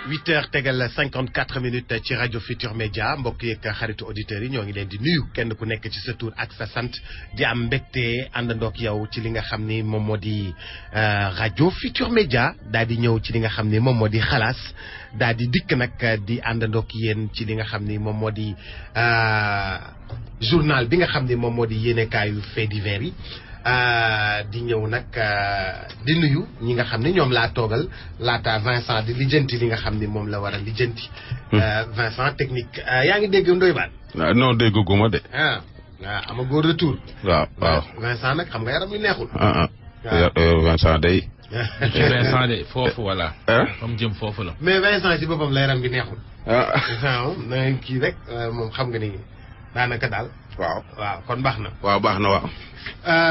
8h tegal 54 minutes ci rajo Futur Média mbokk yeeg xaritu auditeurs yi ñoo ngi leen di nuyu kenn ku nekk ci sa tur ak sa sant di am mbégte àndandoog yow ci li nga xam ni moom moo di rajo Futur Média daal di ñëw ci li nga xam ni moom moo di xalaas daal di dikk nag di àndandoog yéen ci li nga xam ni moom moo di journal bi nga xam ni moom moo di yéenekaayu faits divers yi. di ñëw nag di nuyu ñi nga xam ne ñoom laa toogal laata Vincent di lijjanti li nga xam ni moom la war a lijjanti. Vincent technique yaa ngi dégg Ndoye Bane. non dégguma de. waaw amagoo retour. waaw Vincent nag xam nga yaram yu neexul. Vincent day. Vincent de foofu voilà. comme jëm foofu la. mais Vincent si boppam la yaram bi neexul. ah moom na kii rek moom xam nga ni daanaka daal. waaw kon baax na. waaw baax na waaw.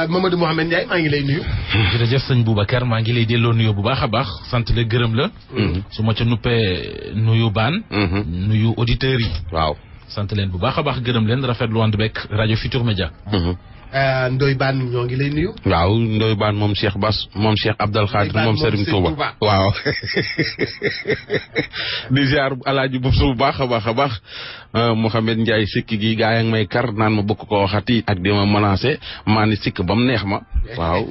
Mamadou Mouhamed Ndiaye maa ngi lay nuyu. jërëjëf sëñ Boubacar maa ngi lay delloo nuyu bu baax a baax sant la gërëm la. su ma ca nuppee nuyu baan. nuyu auditeurs yi. waaw sant leen bu baax a baax gërëm leen rafetlu ànd beeg rajo Futur Média. Ndoye Bane ñoo ngi lay nuyu. waaw Ndoye Bane moom Cheikh Bass moom Cheikh Abdal Khadir moom Serigne Touba waaw. di ziar alaaji bu su baax a baax a baax Mouhamed Ndiaye sikki gi gaa yaa ngi may kar naan ma bëgg koo waxati ak di ma menacé maa ni sikk ba mu neex ma. waaw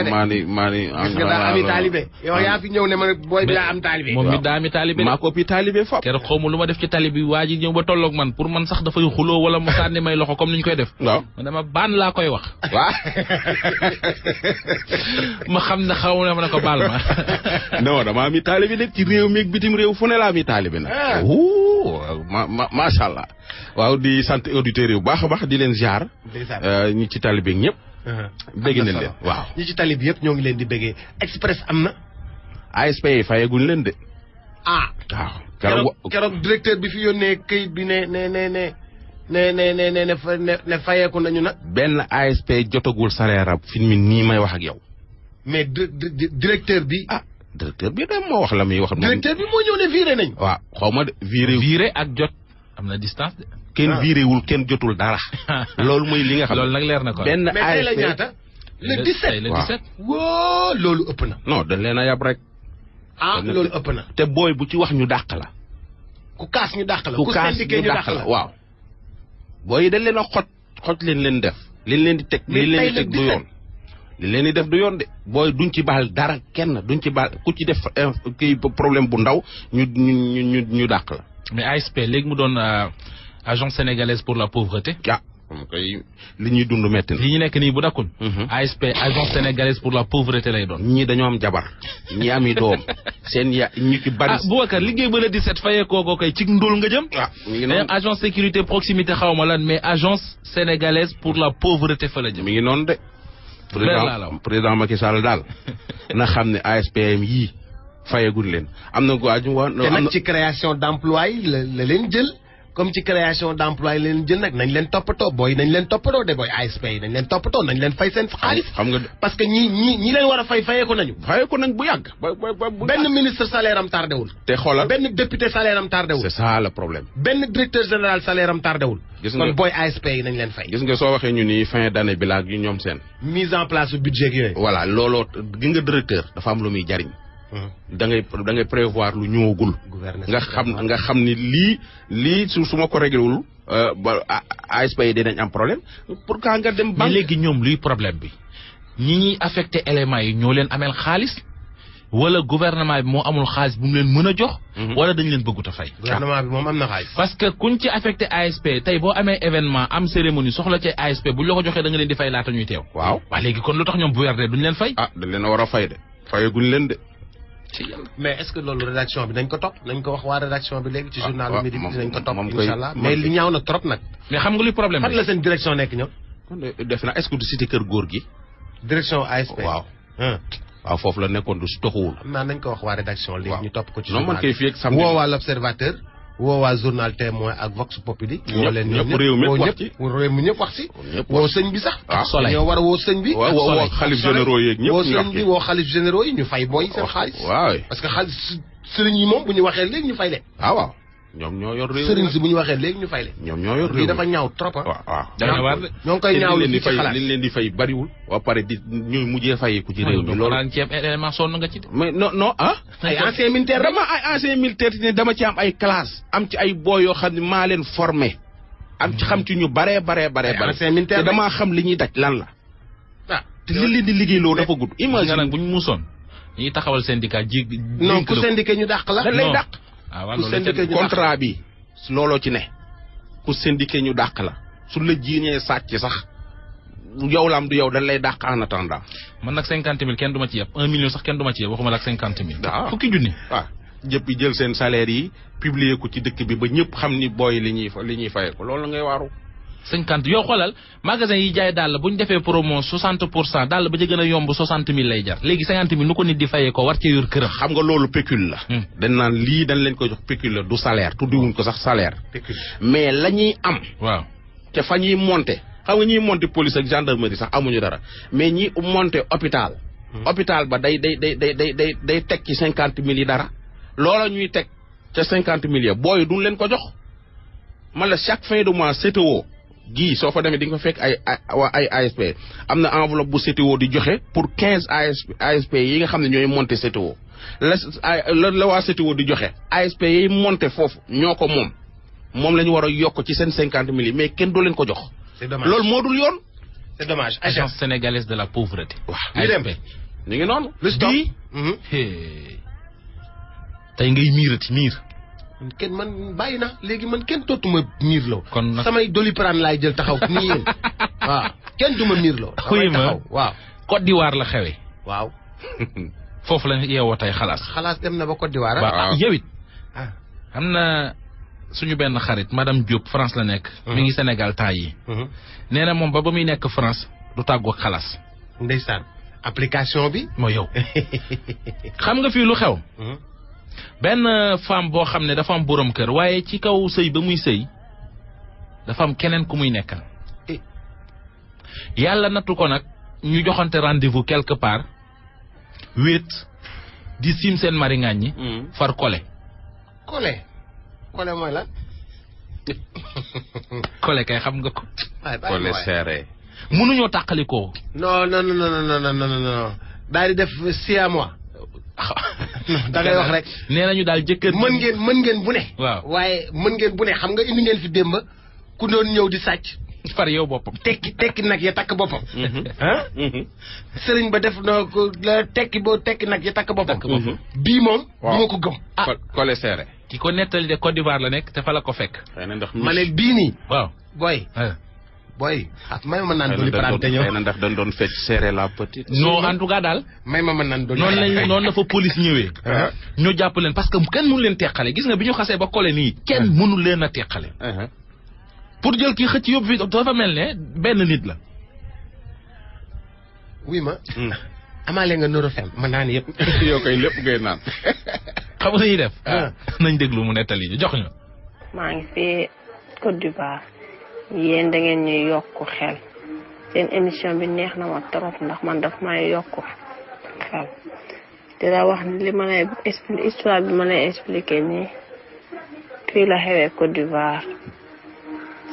maa ni. gis nga daa ami taalibe. yow yaa fi ñëw ne ma booy bi daa am taalibe. moom mi daa ami taalibe. maa ko ëppi taalibe fop. keroog xaw ma lu ma def ci tali bi waa ji ñëw ba tolloog man pour man sax dafay xuloo wala mu sànni may loxo comme ni ñu koy def. waaw ma dama baan laa koy wax. waaw. ma xam ne xaw ma ne ko baal ma. non dama ami taalibe nag ci réew mi ak bitim réew fu ne la ami taalibe nag. macha allah. waaw di sant auditeurs yi bu baax a baax di leen ziar. ñi ci taalibe ñëpp. bëgg nañ leen waaw. ñi ci tali bi yëpp ñoo ngi leen di bëggee Express am na. ASP yi fayeguñ leen de. waaw. keroog directeur bi fi yónnee këyit bi ne fayeeku nañu nag. benn ASP jotagul salaire am fi mu nii may wax ak yow. mais directeur bi. directeur bi de moo wax la muy wax. directeur bi moo ñëw ne viré nañ. waaw xaw ma de viré ak jot am na distance de. kenn viré wul kenn jotul dara. loolu mooy li nga xam. loolu nag leer na ko. benn ASP mais tey la ñaata. le 17 waaw. wóo loolu ëpp na. non dañ leen a yab rek. loolu ëpp na. te booy bu ci wax ñu dàq la. ku kaas ñu dàq la. ku kaas ñu dàq la waaw. booy yi dañ leen a xoj leen def. liñ leen di teg liñ leen di teg du yoon. li leen di def du yoon de booy duñ ci baal dara kenn duñ ci baal ku ci def kii problème bu ndaw ñu dàq la. mais ASP léegi mu doon agence sénégalaise pour la pauvreté. comme koy li ñuy dund metti na. li ñu nekk nii bu dakkul. ASP agence sénégalaise pour la pauvreté lay doon. ñii dañoo am jabar ñi ami doom seen ñu ci bari. Boubacar liggéey ba la 17 fayee kooko kay ci ndóol nga jëm. mi ngi noonu agence sécurité proximité xaw ma lan mais agence sénégalaise pour la pauvreté fa la jëm. mi ngi noonu de. président Macky Sall daal na xam ne ASPM yii fayeguñ leen am na te nag ci création d'emploi yi la leen jël comme ci création d'emploi yi la leen jël nag nañ leen toppatoo booy nañ leen toppatoo de booy ASP yi nañ leen toppatoo nañ leen fay seen xaalis. xam nga parce que ñi leen war a fayeeku nañu. fayeeku nañ bu yàgg. benn ministre salaire am tardé wul. te xoolal benn député salaire am tardé wul. c'est ça le problème. benn directeur général salaire am tardé wul. gis nga kon booy ASP yi nañ leen fay. gis nga soo waxee ñu ni fin d'année bi laag yu ñoom seen. mise en place su budget yooyu. voilà looloo gi nga directeur dafa am lu muy jariñ. da ngay prévoir lu ñëwagul. nga xam ni lii su ma ko réglewul ba ASP yi dinañ am problème pour que nga dem. mais léegi ñoom luy problème bi ñi ñuy affecté éléments yi ñoo leen ameel xaalis wala gouvernement bi moo amul xaalis bu mu leen mën a jox. wala dañ leen bëggut a fay. gouvernement bi moom am na xaalis. parce que kuñ ci affecté ASP tey boo amee événement am cérémonie soxla ci ASP buñ la ko joxee da nga leen di fay laata ñuy teew. waaw léegi kon lu tax ñoom bu weer de duñ leen fay. dañ leen a war a fay de fayaguñ leen de. mais est-ce que loolu rédaction bi dañ ko topp nañ ko wax waa rédaction bi léegi ci journal Midi bi dinañ ko topp inshallah mais li ñaaw na trop nag. mais xam nga luy problème bi fan la seen direction nekk ñoom. def na est-ce que du cité kër góor gi. direction ASP. waaw foofu la nekkoon du si toxuwul. xam naa nañ ko wax waa rédaction léegi ñu topp ko ci journal non man kay fii ak samedi woo waa l'Observateur woo waa journal Témoin ak Vox Populi. ñëpp réew mi wax ci réew mi ñëpp wax ci. woo sëñ bi sax. Soleil ñoo war a woo sëñ bi. woo xalif généraux yeeg ñëpp woo sëñ bi woo xalif généraux yi ñu fay booy seen xaalis. waaw parce que xaalis sëriñ yi moom bu ñu waxee léegi ñu fay leen. waaw ñoom ñoo yor réew sëriñ si bu ñu waxee léegi ñu fay leen. ñoom ñoo yor réew lii dafa ñaaw trop ah. waaw ñoo ngi koy ñaaw li li ci xalaat leen di fay bariwul. ba pare di ñuy mujjee fayeeku ci réew mi loolu ceeb élément sonn nga ci. mais non ay ancien militaire dama ay ancien militaire ne dama ci am ay classe am ci ay boy yoo xam ne maa leen formé. am ci xam ci ñu bare. te damaa xam li ñuy daj lan la. te li leen di liggéeyloo dafa gudd. imagine nag bu ñu muusoon ñuy taxawal syndicat ji. non ku syndicat ñu dàq la. dañ lay dàq. ku syndicat ñu contrat bi looloo ci ne. ku syndicat ñu dàq la. su la jiiñee sàcc sax yow la am du yow dañ lay dàq en attendant. man nag 50 000 kenn du ma ci yeb 1 million sax kenn du ma ci yeb waxuma la ak 50 000. waaw fukki junni. waaw jëpp yi jël seen salaire yi publier ko ci dëkk bi ba ñëpp xam ni booy li ñuy fayee ko loolu la ngay waaru. 50 yow xoolal magasin yi jaay daal bu ñu defee promo 60% daal ba ca gën a yomb 60 000 lay jar léegi 50 000 nu ko nit di fayee ko war cee yor këram. xam nga loolu pécule la. dañ naan lii dañ leen ko jox pécule la du salaire tuddiwuñ ko sax salaire. mais la ñuy am. waaw te fa ñuy monter xam nga ñuy monter police ak gendarmerie sax amuñu dara mais ñi monter hôpital. hôpital ba day teg ci 50 000 yi dara. loola ñuy teg ca 50 000 ya booy duñ leen ko jox man la chaque fin de mois CTO. gii soo fa demee di nga fa fekk ay ASP am na enveloppe bu CTO di joxe pour 15 ASP yi nga xam ne ñooy monter CTO la waa CTO di joxe ASP yi monter foofu ñoo ko moom la ñu war a yokk ci seen 50 000 yi mais kenn doo leen ko jox. c'est dommage loolu moo dul yoon. c'est dommage. agence sénégalaise de la pauvreté. waaw ASP ñu ngi noonu. bii tey ngay miir. kenn man bàyyi na léegi man kenn tootuma miir loo. kon nag samay Doliprane laay jël taxaw nii yéen waaw kenn duma miir loo. xuy ma taxaw waaw. Côte d'Ivoire la xewee. waaw. foofu la yeewoo tey xalaas. xalaas dem na ba Côte d'Ivoire. waaw yow it. am na suñu benn xarit madame Diop France la nekk. mi ngi Sénégal temps yi nee na moom ba muy nekk France du tàggu ak xalaas. ndeysaan application bi. mooy yow. xam nga fii lu xew. benn femme boo xam ne dafa am borom kër waaye ci kaw sëy ba muy sëy dafa am keneen ku muy nekkal. yàlla nattu ko nag ñu joxante rendez-vous quelque part wéet di sim seen maringaañ ñi far kole mooy lan. kole kay xam nga ko. kole serré. mënuñoo tàqalikoo. non daal di def 6 mois. da ngay wax rek. nee nañu daal jëkkër. mën ngeen bu ne. waaw waaye mën ngeen bu ne xam nga indi ngeen fi démb ku doon ñëw di sàcc. far yow boppam. tekki nag ya takk boppam. ah. sëriñ ba def na ko la tekki nag ya takk boppam. bii moom. waaw du ma ko gëm. kole serré. ki ko nettali de Côte d'Ivoire la nekk te fa la ko fekk. ma ne bii nii. waaw booy. may ma naan Doliprane te ñëw. ndax dañ doon fecc serré la petite. non en tout cas daal. may ma naan Doliprane noonu la fa police ñëwee. ñu jàpp leen parce que kenn mënu leen teqale gis nga bi ñu xasee ba kole nii. kenn mënu leen a teqale. pour jël kii xëcc yóbbu fi dafa mel ne benn nit la. oui ma. amaale nga Norofem ma naan yëpp. yow koy lépp ngay naan. xam nga ñuy def. nañ déglu mu nettali ñu jox ñu. maa ngi fi Côte d'Ivoire yéen da ngeen ñuy yokku xel seen émission bi neex na ma trop ndax man daf may yokku xel te daa wax li ma lay expliquer histoire bi ma lay expliquer nii fii la xewee Côte d'Ivoire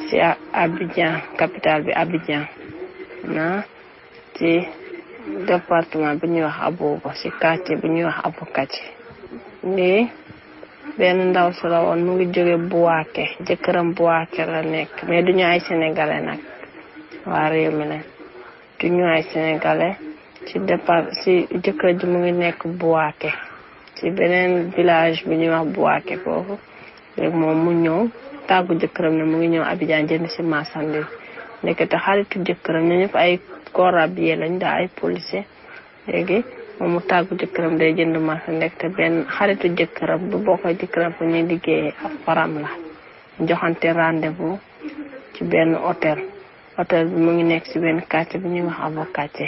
ci Abidjan capitale bi Abidjan ci département bi ñuy wax Abouba ci quartier bi ñuy wax Abou Kati nii benn ndaw su la woon mu ngi jóge Bouaké jëkkëram Bouaké la nekk mais duñu ay sénégalais nag waa réew mi lañ duñu ay sénégalais ci jëkkër ji mu ngi nekk Bouaké ci beneen village bi ñuy wax Bouaké foofu léegi moom mu ñëw tàggu jëkkëram ne mu ngi ñëw Abidjan jënd ci marchandise nekk te xaritu jëkkëram ñu ñëpp ay corabier lañ daa ay policier léegi moom mu tàggu jëkkëram day jënd marchandise te benn xaritu jëkkëram bu bokk ak jëkkëram fu ñuy liggéeyee ak faram la joxante rendez-vous ci benn hôtel bi mu ngi nekk ci benn quartier bi ñuy wax Abou Kati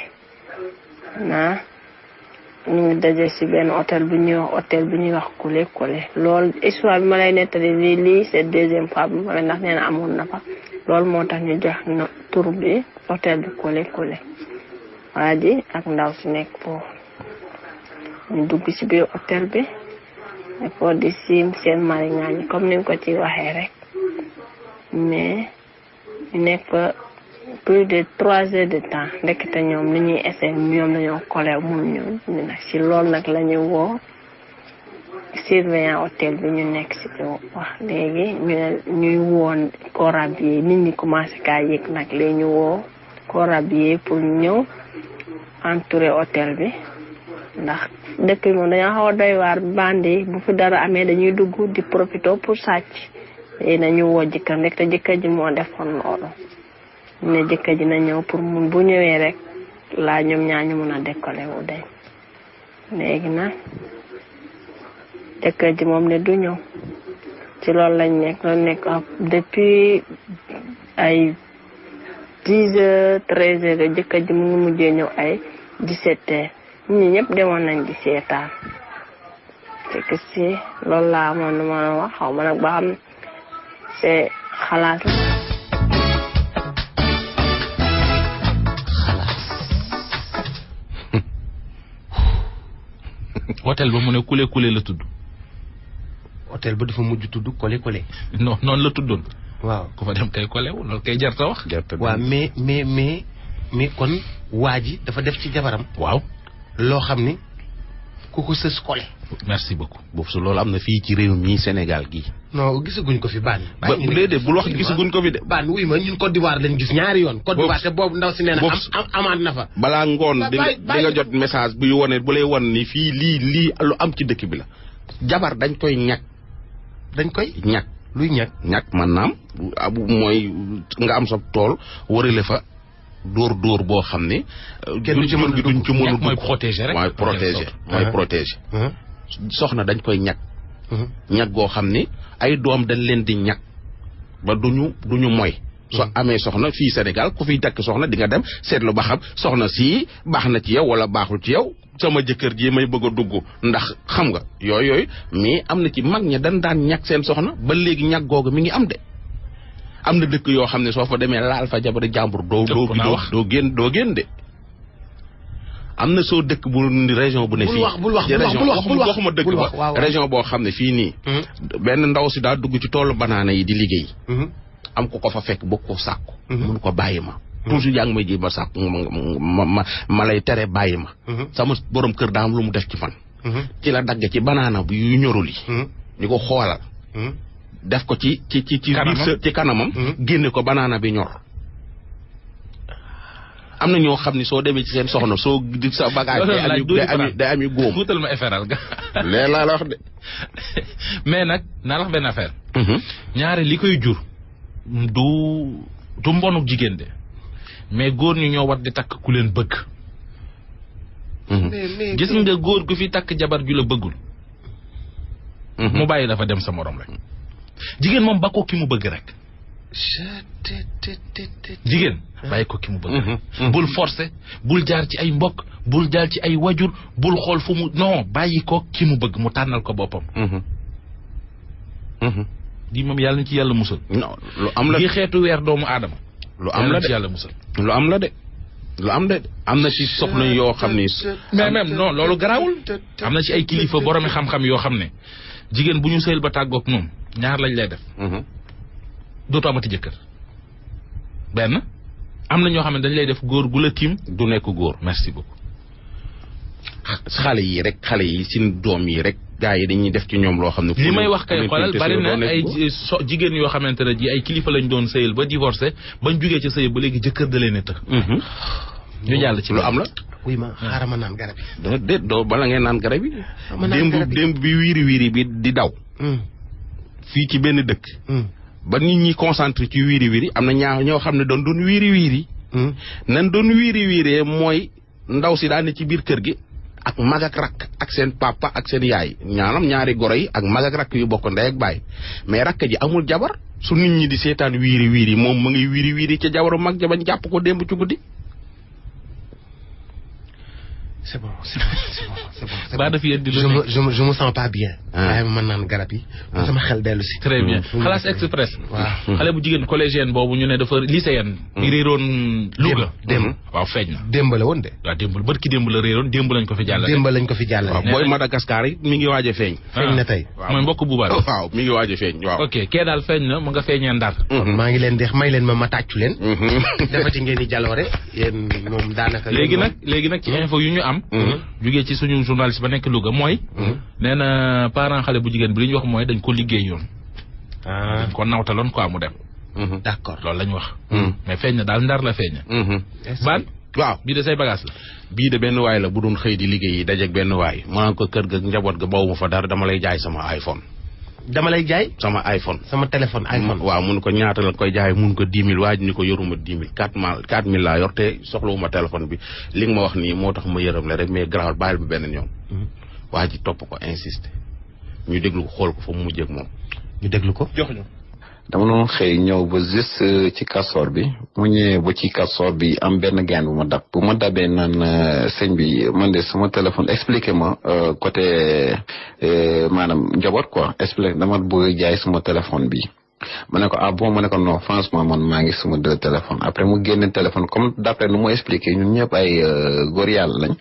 ñu ngi daje ci benn hôtel bi ñuy wax Kole loolu histoire bi ma lay nettali lii c'est deuxième fois bi ma lay ndax nee na amoon na fa loolu moo tax ñu jox na tur bi hôtel bi Kole waa ji ak ndaw si nekk foofu ñu dugg ci biir hôtel bi il faut di siim seen mariŋaañ comme ni nga ko ci waxee rek mais ñu nekk fa plus de 3 heures de temps ndekete ñoom li ñuy essayer ñoom dañoo collé mun ñu nag si loolu nag la ñuy woo surveillant hôtel bi ñu nekk si wax léegi ñuy woon corabier nit ñi commencé kaa yëg nag léegi ñu woo corabier pour ñëw entourer hôtel bi ndax dëkk bi moom dañoo xaw a doy waar bandi bu fi dara amee dañuy dugg di profito pour sàcc léegi nañu woo jëkkër rek te jëkkër ji moo defoon loolu ne jëkkër ji na ñëw pour mun bu ñëwee rek laa ñoom ñaa ñu mun a décoller wu dañ léegi nag jëkkër ji moom ne du ñëw ci loolu lañ nekk depuis ay 10 heures 13 heures jëkkër ji mu ngi mujjee ñëw ay 17 heures ñi ñëpp demoon nañ di seetaan c'est que si loolu laa amoon nu ma wax xaw ma nag ba xam c'est xalaat la hôtel ba mu ne kule kule la tudd. hôtel ba dafa mujj tudd kole kole. non noonu la tuddoon. waaw ku fa dem kay kole wu loolu kay jarta wax. waaw mais kon waa ji dafa def ci jabaram. waaw loo xam ni ku ko sës kole. merci beaucoup. boobu su loolu am na fii ci réew mi Sénégal gii. non gisaguñ ko fi baan. ba déedéet bul wax gisaguñ ko fi de. baan wuy ma ñun Côte d'Ivoire lañ gis ñaari yoon. Côte d'Ivoire te boobu ndaw si nee na amaat na fa. balaa ngoon di nga jot message buy wane bu lay wan ni fii lii lu am ci dëkk bi la. jabar dañ koy ñàkk. dañ koy ñàkk. luy ñàkk. ñàkk maanaam mooy nga am sa tool warale fa dóor boo xam ne. kenn ci mën duñ ci mën a mooy protéger rek. mooy protéger. soxna dañ koy ñàkk. ñàkk goo xam ne ay doom dañ leen di ñàkk ba duñu moy. soo amee soxna fii Sénégal ku fiy takk soxna di nga dem seetlu ba xam soxna si baax na ci yow wala baaxul ci yow sama jëkkër ji may bëgg a dugg ndax xam nga yooyu mais am na ci mag ña dañ daan ñàkk seen soxna ba léegi ñàkk googu mi ngi am de. am na dëkk yoo xam ne soo fa demee laal fa jabari jàmbur doo génn de. am na soo dëkk bu région bu ne fii waxuma dëkk ba région boo xam ne fii nii benn ndaw si daa dugg ci toolu banaana yi di liggéey am ko fa fekk bëgg ko sàkku mun ko bàyyi ma toujours yaa ngi may ji ba sàkku ma lay tere bàyyi ma sama borom kër daa am lu mu def ci fan ci la dagg ci banaana bu yu ñorul yi ñu ko xoolal def ko ci kanamam génne ko banaana bi ñor am na ñoo xam ne soo demee ci seen soxna soo di sa bagage day ami góom fuutal ma efferal ga léeg laa la wax de mais nag naa la wax benn affaire ñaare li koy jur du mbonu jigéen de mais góor ñu ñoo war di takk ku leen bëgg gis nga góor gu fi takk jabar ju la bëggul mu bàyyi dafa dem sa morom rek jigéen moom ba ko ki mu bëgg rek jigéen bàyyi ko ki mu bëgg bul forcer bul jaar ci ay mbokk bul jaar ci ay wajur bul xool fu mu non bàyyi ko ki mu bëgg mu tànnal ko boppam di moom yàlla na ci yàlla musal non lu am la di xeetu weer doomu aadama lu am la de ci yàlla musal lu am la de am na ci soxna yoo xam ni mais même non loolu garaawul am na ci ay kilifa boromi xam-xam yoo xam ne jigéen bu ñu sëyal ba tàggoog moom ñaar lañ lay def dootu amati jëkkër benn am na ñoo xam ne dañ lay def góor gu la tiim du nekk góor merci beaucoup xale yi seen doom yi rek gaa yi dañuy def ci ñoom loo xam ne li may wax kay xoolal bari na ay jigéen yoo xamante ne ji ay kilifa lañ doon sëyal ba divorcé bañ jugee ci sëyal ba léegi jëkkër da leen a të ñu jàll ci lu am la oui ma xaaral ma naan garab yi déet doo bala ngeen naan garab yi démb bi wiiri bi di daw fii ci benn dëkk ba nit ñi concentré ci wiiri am na ñoo xam ne doon wiiri nan doon wiiri mooy ndaw si daane ci biir kër gi ak mag ak rakk ak seen papa ak seen yaay ñaari goro yi ak mag ak rakk yu bokk ndey ak baay mais rakk ji amul jabar su nit ñi di seetaan wiiri moom ma ngi wiiri ca jabaru mag ja bañ jàpp ko démb ci guddi c'est bon. Ba daf yéen di je me sens pas bien. waaye mën naan garab yi. sama xel dellu si. très bien xalaas express. waaw xale bu jigéen collégienne boobu ñu ne dafa lycéenne. di réeroon Louga. démb waaw feeñ na. démb la woon de. waaw démb barki démb la réeroon démb lañ ko fi jàllale. démb lañ ko fi jàllale. waaw booy Madagascar yi mi ngi waaj a feeñ. feeñ na tey. mooy mbokk bu baax. waaw mi ngi waaj a feeñ waaw. ok kee daal feeñ na mu nga feeñee Ndar. maa ngi leen di may leen ma tàccu leen. defati ngeen di jaloore yéen moom daanaka. léegi nag ci info yu ñu am. jugee ci suñu journaliste ba nekk Louga mooy. nee na parent xale bu jigéen bi li ñu wax mooy dañ ko liggéey yoon. dañ ko nawtaloon quoi mu dem. d'accord loolu la ñu wax. mais feeñ na daal Ndar la feeñ. Ban waaw bii de say bagage la. bii de benn waay la bu doon xëy di liggéey yi dajeeg benn waay mu naan ko kër ga njaboot ga bawuma fa dara dama lay jaay sama iPhone. dama lay jaay. sama iPhone. sama téléphone iPhone. waaw mun ko ñaata la koy jaay mun ko 10 000 waaj ni ko yoruma 10 000 4 000 laa yor te soxlawuma téléphone bi li nga ma wax nii moo tax ma yërëm la rek mais garaawal bàyyil ba benn ñoom. waa ji topp ko insisté ñu déglu ko xool ko fa mu mujjee ak moom. ñu déglu ko jox ñu. dama doon xëy ñëw ba juste ci kastoor bi mu ñëwee ba ci kastoor bi am benn gain bu ma dabee naan sëñ bi man de sama téléphone expliqué ma côté maanaam njaboot quoi expliqué dama bëgg jaay sama téléphone bi ma ne ko ah bon ma ne ko non franchement man maa ngi sama 2 téléphones après mu génne téléphone comme d'après nu mu expliqué ñun ñëpp ay góor yàlla lañ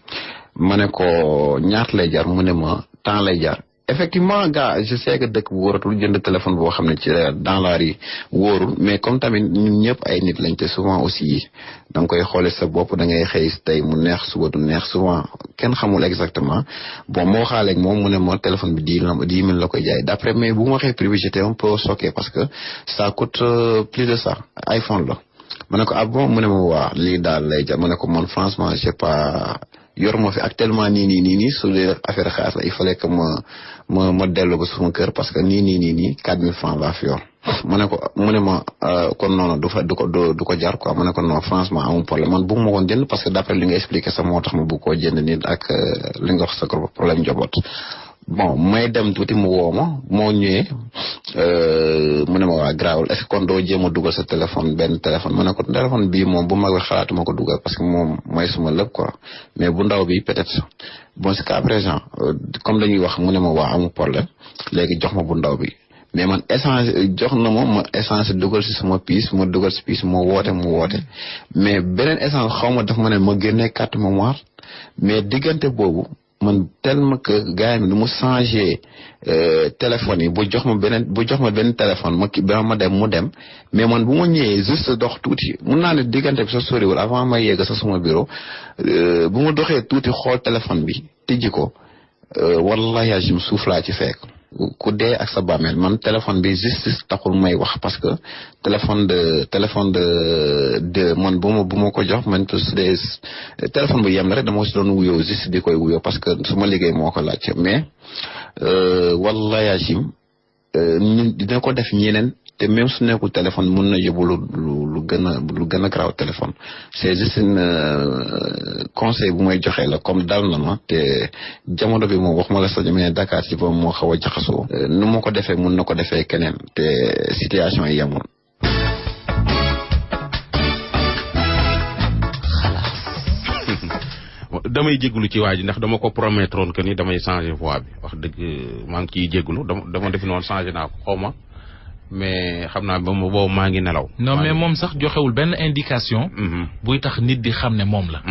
ma ne ko ñaata lay jar mu ne ma temps lay jar. effectivement gars je sais que dëkk bu wóoratul jënd téléphone boo xam ne ci dans la rue wóorul mais comme tamit ñun ñëpp ay nit lañ te souvent aussi da nga koy xoole sa bopp da ngay xëy tey mu neex suba du neex souvent kenn xamul exactement bon moo xaaleeg moom mu ne ma téléphone bi 10 000 la koy jaay d'après mais bu ma waxee prix bi j'étais un peu choqué parce que ça coûte plus de ça iPhone la ma ne ko ah bon mu ne ma waa lii daal lay jar ma ne ko man franchement j'ai pas yor ma fi actuellement nii su dee affaire xaalis la il fallait que ma delloo ko suma kër parce que nii 4000 francs laa fi yor mu ne ma kon noonu du ko jar quoi mu ne ko non franchement amul problème man bëgg ma koon jënd parce que d'après li nga expliqué sax moo tax ma bëgg koo jënd nit ak li nga wax sa problème njaboot bon may dem tuuti mu woo ma moo ñëwee mu ne ma waa grawul est-ce que kon doo jéem a dugal sa téléphone benn téléphone ma ne ko téléphone bii moom bu mag bi xalaatuma ko dugal parce que moom mooy suma lépp quoi mais bu ndaw bi peut-être bon c'est qu'à présent comme dañuy wax mu ne ma waa amul problème léegi jox ma bu ndaw bi mais man essence jox na ma essence dugal si sama pièce ma dugal si pièce mu woote mais beneen essence xaw ma daf ma ne ma génnee carte mémoire mais diggante boobu man tellement que gars yi nu mu changé téléphone yi bu jox ma benn téléphone ma dem mu dem mais man bu ma ñëwee juste dox tuuti mun naa ne diggante bi sa soriwul avant ma yegg sa suma bureau bu ma doxee tuuti xool téléphone bi tijji ko wallahi ajim suuf laa ci fekk ku dee ak sa bàmmeel man téléphone bi juste taxul may wax parce que téléphone de man bu ma ko jox man su dee téléphone bu yem la rek dama si doon wuyoo juste di koy wuyoo parce que su ma liggéey moo ko laaj mais wallahi ajim dina ko def ñeneen te même su nekkul téléphone mun na yóbbu lu gën a garaaw téléphone c'est juste conseil bu may joxe la comme dal na ma te jamono bi moom waxuma la sax mais Dakar ci boobu moo xaw a jaxasoo nu ma ko defee mun na ko defee keneen te situation yi yemul. damay jégalu ci waa ji ndax dama ko promettroon que ni damay changer voix bi wax dëgg maa ngi ciy jégalu dama def noonu changer naa ko xaw ma mais xam naa ba boobu maa ngi nelaw. non mais moom sax joxewul benn indication. buy tax nit di xam ne moom la.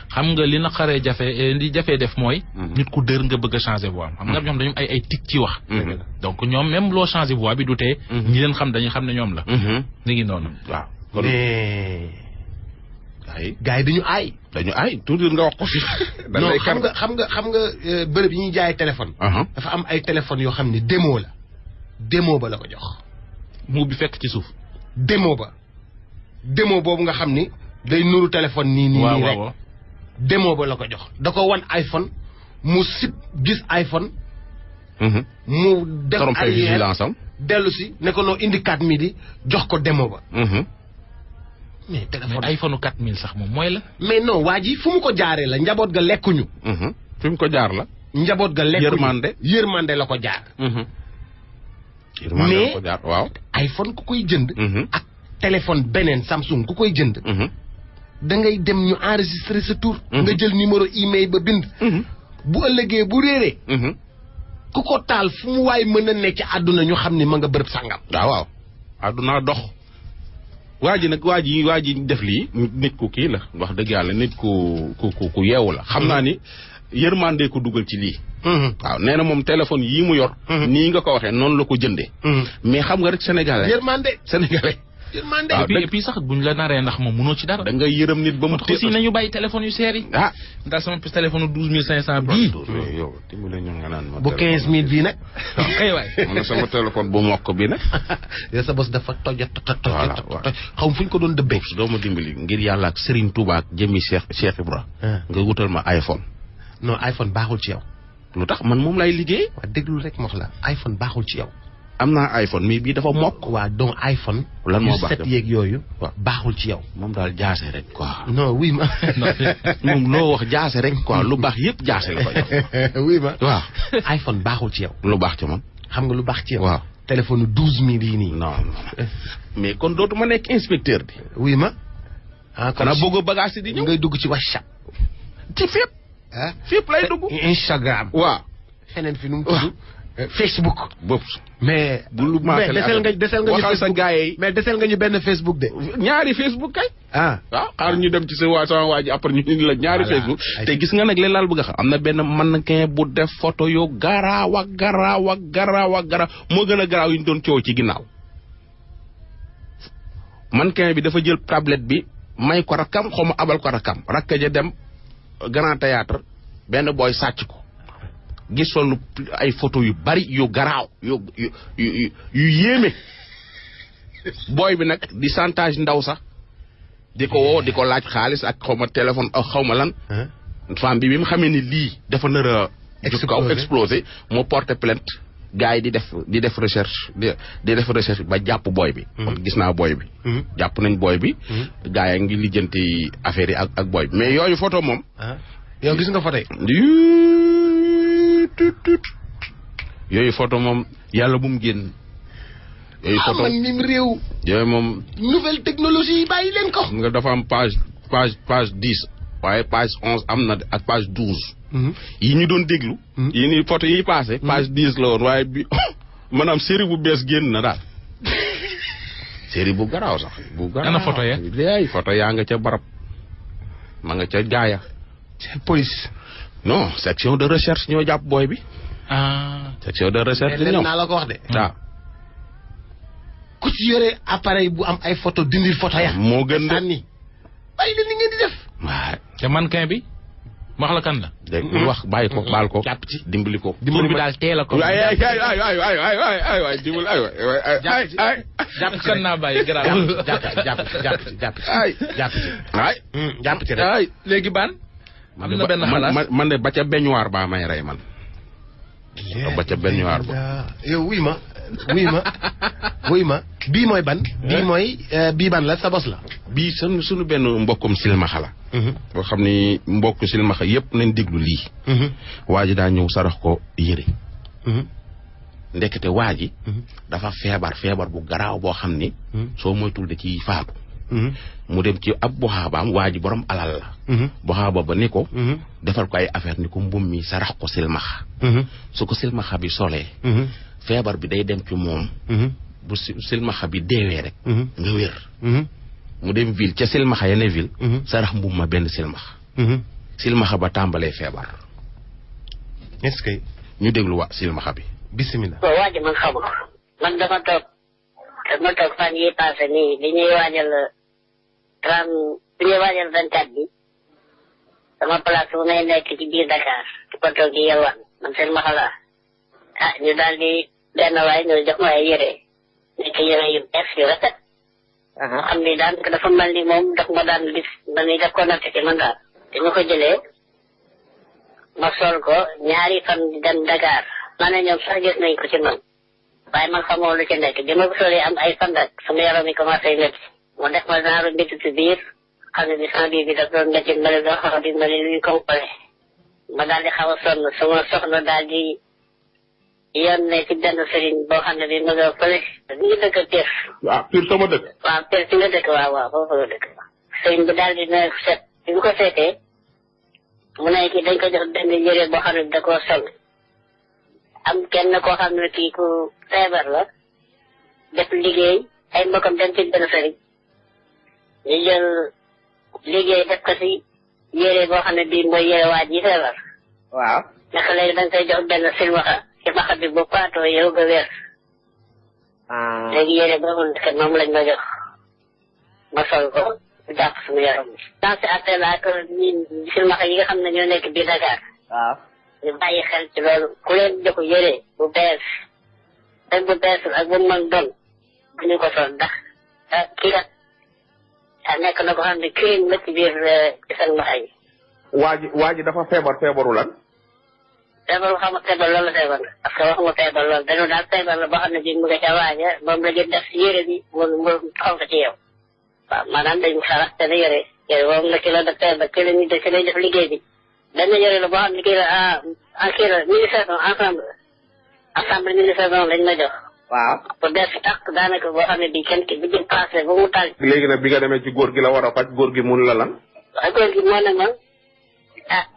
xam nga li naqaree jafe def mooy. nit ku dër nga bëgg a changer voix am. xam nga ñoom dañu ay tic ci wax. donc ñoom même loo changer voix bi du tee. ñi leen xam dañu xam ne ñoom la. ni ngi noonu waaw. mais gars yi dañu aay toujours nga wax ko fi. non xam nga bërëb yi ñuy jaay téléphone. dafa am ay téléphones yoo xam ne démo ba la ko jox. mu bi fekk ci suuf. démo boobu nga xam ni day nuru téléphone nii rek. démo ba la ko jox da ko wan iPhone mu sip gis iPhone. mu def ay vigilance am dellu si ne ko noo indi 4000 di jox ko démo ba. mais téléphone iPhone 4000 sax moom mooy la. mais non waa ji fu mu ko jaaree la njaboot ga lekkuñu. fi mu ko jaar la. njaboot ga lekkuñu yërmande la ko jaar. mais ko jaar waaw. iPhone ku koy jënd. ak téléphone beneen Samsung ku koy jënd. da ngay dem ñu enregistrer sa tur. nga jël numéro email ba bind. bu ëllëgee bu réeree. ku ko taal fu mu waay mën a nekk ci àdduna ñu xam ni ma nga bërëb sàngam. waaw àdduna dox. waa ji def lii nit ku kii la wax dëgg yàlla nit ku yeewu la xam naa ni yërmande ko dugal ci lii. waaw nee na moom téléphone yii mu yor. nii nga ko waxee noonu la ko jëndee. mais xam nga rek sénégalais. sénégalais. waaw et puis sax buñ la naree ndax moom mënoo ci dara. da ngay yërëm nit ba mu aussi nañu bàyyi téléphone yu seer yi. ndax sama téléphone 12500 bii. yow dimbale ñu nga naan ma. bu 15000 bii nag. kay waay. man sama téléphone bu mokk bi nag. yow sa bos dafa toj xaw fu ñu ko doon dëbbee. doo ma dimbali ngir yàlla ak Serigne Touba ak jëmmi Cheikh Ibra. nga wutal ma iPhone. non iPhone baaxul ci yow. lu tax man moom lay liggéey. waaw déglu rek ma wax la iPhone baaxul ci yow. am naa iPhone mais bii dafa mokk. waaw donc iPhone. lan moo baax set yeeg yooyu. waaw baaxul ci yow. moom daal jaase rek quoi. non oui ma. moom loo wax jaase rek quoi lu baax yëpp jaase la ko jox. oui ma. waaw iPhone baaxul ci yow. lu baax ci man. xam nga lu baax ci yow. waaw téléphone 12000 yi nii. non mais kon dootuma nekk inspecteur bi. oui ma. xanaa bëgg bagage di ñëw. ngay dugg ci WhatsApp. ci fépp. fépp lay dugg. Instagram. waaw. feneen fi nu mu tudd. Facebook. boobu. mais desel nga ñu sa gars yi. mais desel nga ñu benn Facebook de. ñaari Facebook kay. waaw xaar ñu dem ci sama waa ji après ñu indi la ñaari Facebook. te gis nga nag leen laal bëgg a xam am na benn mannequin bu def photo yu garaaw moo gën a garaaw yu ñu doon coow ci ginnaaw. mannequin bi dafa jël tablette bi may ko rakkam xaw ma abal ko rakkam rakka ja dem Grand Théâtre benn booy sàcc ko. gisoon ay photo yu bari yu garaaw yu yéeme booy bi nag di chantage ndaw sax di ko woo di ko laaj xaalis ak xaw ma téléphone ak xaw ma lan. femme bi mu xamee ni lii dafa nar a. explosé moo porté plainte gars yi di def recherche di def recherche ba jàpp booy bi. gis naa booy bi. jàpp nañ booy bi. gars yi ngi lijjanti affaire yi ak booy bi mais yooyu photo moom. yow gis nga photo yi. yooyu photo moom yàlla bu mu génn. yooyu photo man mim réew. yooyu moom. nouvelle technologie yi bàyyi leen ko. nga dafa am page 10 waaye page 11 am na ak page 12. yi ñu doon déglu. yi ni photo yi passé page 10 la woon waaye bi maanaam série bu bees génn na daal. série bu garaaw sax. bu garaaw ana photo ya. léegi photo yaa nga ca barab ma nga ca gaaya. police. non section de recherche ñoo jàpp booy bi. section de recherche ñoom naa la ko wax de. waaw. ku ci yore appareil bu am ay photo dindil photo ya. moo gën de sànni. bàyyi leen ni ngeen di def. waaw. te mannequin bi wax la kan la. dégg nga wax bàyyi ko baal ko. jàpp ci dimbali ko. dimbali bi daal teel a ko. waay dimbali jàpp kan naa bàyyi garaaw. jàpp ci rek. ay léegi baan. am na benn xalaat man de ba ca beñuwaar baa may rey man. ba ca beñuwaar ba. yow wuy ma bii mooy ban. bii ban la sa bos la. bii sunu benn mbokkum silmaxa la. boo xam ni mbokk silmaxa yépp nañ déglu lii. waa ji daa ñëw sarax ko yére. ndekete waa ji. dafa feebar bu garaaw boo xam ni. soo moytul da ciy faatu. mu dem ci ab buxaabaam waa ji borom alal la. buxaaba ba ni ko. defal ko ay affaire ni ko mbum mi sarax ko silmaxa. su ko silmaxa bi solee. feebar bi day dem ci moom. bu silmaxa bi deewee rek. nga wér. mu dem ville ca silmaxa yeneen ville. sarax mbum ma benn silmaxa. silmaxa ba tàmbalee feebar. est-ce que. ñu déglu waa silmaxa bi. bisimilah. waa ji man xamu man dama toog fan yi passé nii bi ñuy waajal 24 bi sama place bu may nekk ci biir Dakar di ko toog di yelwaan man seen maxala ñu daal di benn waay ñu jox ma ay yére nekk yére yu bees yu rafet xam ni daanaka dafa mel ni moom daf ma daan gis man ni daf ko natt ci man daal te ma ko jëlee ma sol ko ñaari fan di dem Dakar ma ne ñoom sax gis nañ ko ci man waaye man xamoo lu ci nekk bi ma ko solee am ay fan rek sama yaram yi commencé métti mu def ma naaru métti ci biir xam ne bi sama biir bi daf doon métti ma ne doo xaw di ma ne luy complet ma daal di xaw a sonn sama soxna daal di yónnee ci benn sëriñ boo xam ne bi ma nga fële ñu ngi dëkk Pire. waaw Pire sama dëkk. waaw Pire ci nga dëkk waaw foofu nga dëkk sëñ bi daal di na set bi mu ko seetee mu ne kii dañ ko jox benn yére boo xam ne da koo sol am kenn koo xam ne kii ku feebar la def liggéey ay mbokkam dem ci benn sëriñ ñu jël liggéey def ko si yére boo xam ne bii mooy yére waa ji feebar. waaw. naka léegi dañ koy jox benn silmaxa ci maxa bi bu paatoo yow nga weer. léegi yére boobu moom lañ ma jox ma sol ko jàpp suñu yaram bi. dans ce appel la ak ñi silmaxa yi nga xam ne ñoo nekk biir Dakar. waaw. ñu bàyyi xel ci loolu ku leen jox yére bu bees ak bu bees ak bu mën doon bu ñu ko sol ndax kii kat nekk na ko xam ne crime la ci biir silmaxa yi. waa ji dafa feebaru lan. feebar xam nga feebar loolu la feebar parce que waxuma feebar loolu dañu daal feebar la boo xam ne bii mu nga ca waaja moom la ñu def yére bi mu taxaw ko ci yow waaw maanaam dañu xalaat te ne yére moom la ki la def feebar ki la ñu def liggéey bi benn yére la boo xam ne kii la kii la ministère ensemble ministère lañ ma jox. waaw. pour def si tax daanaka boo xam ne bii kenn ki bi jëm passé ba mu taal. léegi nag bi nga demee ci góor gi la war a faj góor gi mun la lan. waaw góor gi moo ne ma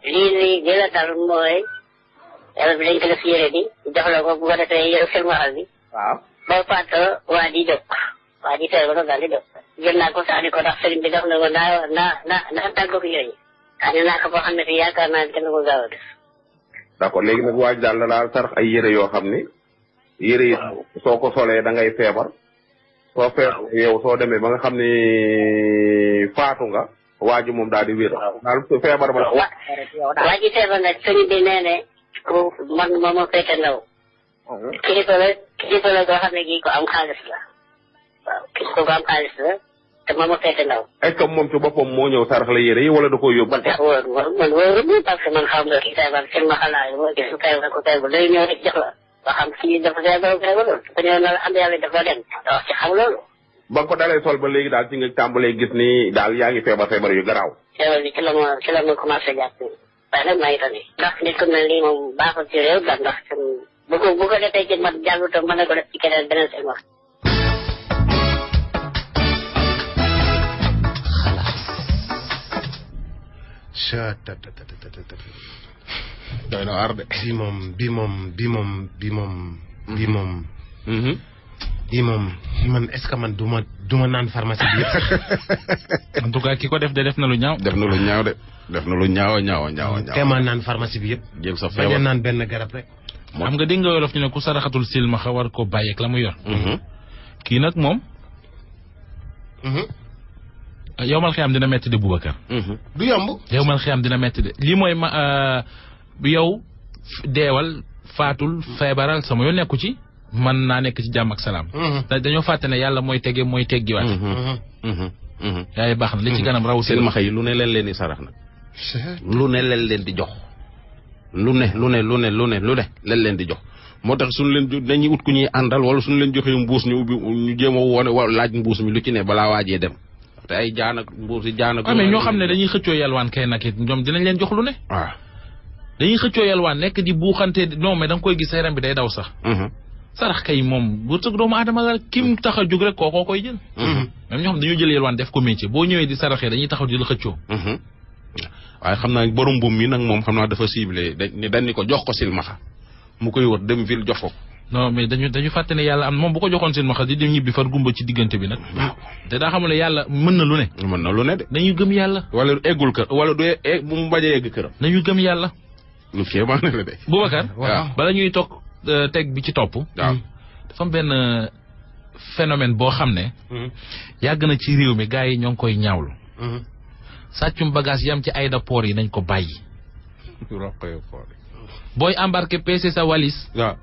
lii la dal mooy. yàlla bi dañ ko def yére bi jox la ko bu ko defee yow silmaxa bi. waaw. boo faatoo waa ji jóg waa ji feebar daal di jóg. jël naa ko sax di ko ndax sëriñ bi def na ko naa tàggoog yooyu. xanaa naa ko boo xam ne fii yaakaar naa ne kenn ko gaaw a def. d'accord léegi nag waa ji daal la daal sarax ay yére yoo xam ni yére yi soo ko solee da ngay feebar soo feebar yow soo demee ba nga xam ni faatu nga waa ji moom daal di wér. daal feebar ba. waa ji feebar nag sëriñ bi nee ne ku man moom moo fekk ndaw. kilifa la koo xam ne kii ko am xaalis la. waaw kilifa ko am xaalis la te moom moo fekk ndaw. est-ce que moom ci boppam moo ñëw sarax la yére yi wala da koo yóbbu. man wóorul parce que man xam nga kii feebar seen ma xalaat moo gis feebar ku feebar day ñëw rek jox la. ba xam kii dafa feebar loolu te ñëw na la am yàlla dafa dem te wax ci xam loolu. ba nga ko dalee sol ba léegi daal ci nga tàmbalee gis ni daal yaa ngi feebar yu garaaw. feebar bi ci la ma commencé jàpp waaye nag maa ngi tane. ndax nit ku mel nii moom baaxul ci réew daal ndax bu ko defee ci mat jàllu tam mën na ko def ci keneen beneen seen wax. doy na waar de. bii moom man est-ce que man du ma naan pharmacie bi yëpp. en tout cas ki ko def de def na lu ñaaw. def na lu ñaaw de. def na lu ñaaw. te ma naan pharmacie bi yëpp. jël sa feebar bañ a naan benn garab rek. xam nga dégg nga wolof ñu ne ku saraxatul silmaxa war koo bàyyeeg la mu yor. kii nag moom. yowmal xiyaam dina metti de Boubacar. du yomb. yowmal xiyaam dina metti de lii mooy yow deewal faatul feebaral sama yoon nekku ci. man naa nekk ci jàmm ak salaam. dañoo fàtte ne yàlla mooy tege mooy teggiwaat. yaay baax na li ci kanam raw silmaxa yi lu ne leen di sarax nag. lu ne leen di jox. lu ne leen di jox moo tax suñu leen dañuy ut ku ñuy àndal wala suñu leen joxee mbuus ñu ubbi ñu jéem a wone wala laaj mbuus mi lu ci ne balaa waajee dem te ay jaan ak mbuus yi jaan ak. mais ñoo xam ne dañuy xëccoo yalwaan kay nag it ñoom dinañ leen jox lu ne. waaw dañuy xëccoo yalwaan nekk di buuxante non mais da nga koy gis yaram bi day daw sax. sarax kay moom bu tëgg doomu aadama la kim tax a jóg rek kookoo koy jël. même ñoo xam dañoo jël yalwaan def ko métier boo ñëwee di saraxee dañuy taxaw di la xëccoo. waaye xam naa borom mbuum mi nag moom xam naa dafa ciblé dañ ni ko jox ko silmaxa mu koy wër dem ville jox ko. non mais dañu fàtte ne yàlla am moom bu ko joxoon silmaxa di dem ñibbi far gumba ci diggante bi nag. te daa xamul ne yàlla mën na lu ne. mën na lu ne de. nañu gëm yàlla. wala eggul kër wala du bu mu bañ a egg këram. nañu gëm yàlla. lu kéemaan la de. Boubacar. waaw bala ñuy toog teg bi ci topp. waaw dafa am benn phénomène boo xam ne. yàgg na ci réew mi gars yi ñoo ngi koy ñaawlu. sàccum bagage yam ci aéroport yi nañ ko bàyyi. booy embarqué peese sa valise. waaw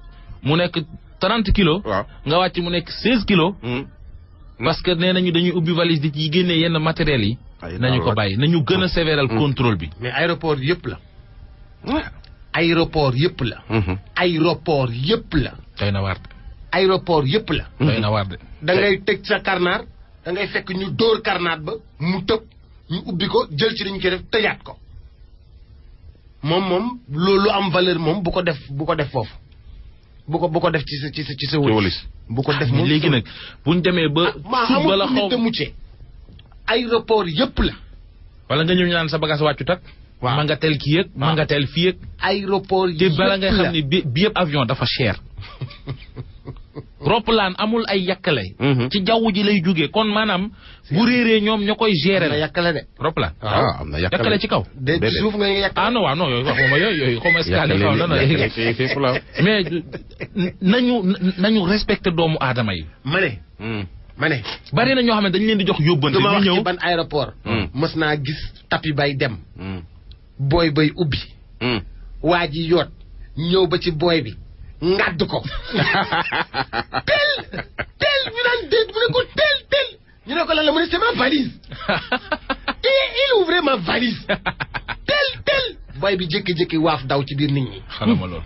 mu nekk 30 kilos. waaw nga wàcc mu nekk 16 kilos. parce que nee nañu dañuy ubbi valise di ci génne yenn matériels yi. nañu ko bàyyi nañu gën a sévéral contrôle bi. mais aéroport yëpp la. aéroport yëpp la. aéroport yëpp la. doy na waar de. aéroport yëpp la. doy na waar de. da ngay tëj sa karnaar da ngay fekk ñu dóor karnaat ba mu tëb ñu ubbi ko jël ci dañu koy def tëjaat ko. moom loolu am valeur moom bu ko def foofu bu ko def ci sa wëlis bu ko def moom léegi nag buñ demee ba suba la xaw te muccee aéroport yëpp la. wala nga ñëw ñu naan sa bagage wàccut ak. waaw ma nga tel kii yëg. ma nga tel fii yëg. aéroport te yëpp bala ngay la xam ne bi yëpp avion dafa cher. roplaan amul ay yàkkale. ci jaww ji lay jógee kon maanaam. bu réeree ñoom ñoo koy gérer. am na yàkkale de. roplaan. ah am na yàkkale ci kaw. de suuf nga yàkkale. ah non waaw non yooyu waxuma yooyu xaw ma escale xaw na mais nañu respecté doomu aadama yi. ma ne. bari na ñoo xam ne dañu leen di jox yóbbante. duma ñu wax ñëw ci ban aéroport. mës naa gis tapi bay dem. booy bay ubbi. waa ji yoot ñëw ba ci booy bi. ngadd ko. tel ñu naan déet mu ne ko tel. ñu ne ko lan la mu ne c'est ma valise. il ouvrait ma valise. tel. booy bi jékki-jékki waaf daw ci biir nit ñi. xanaa ma loolu.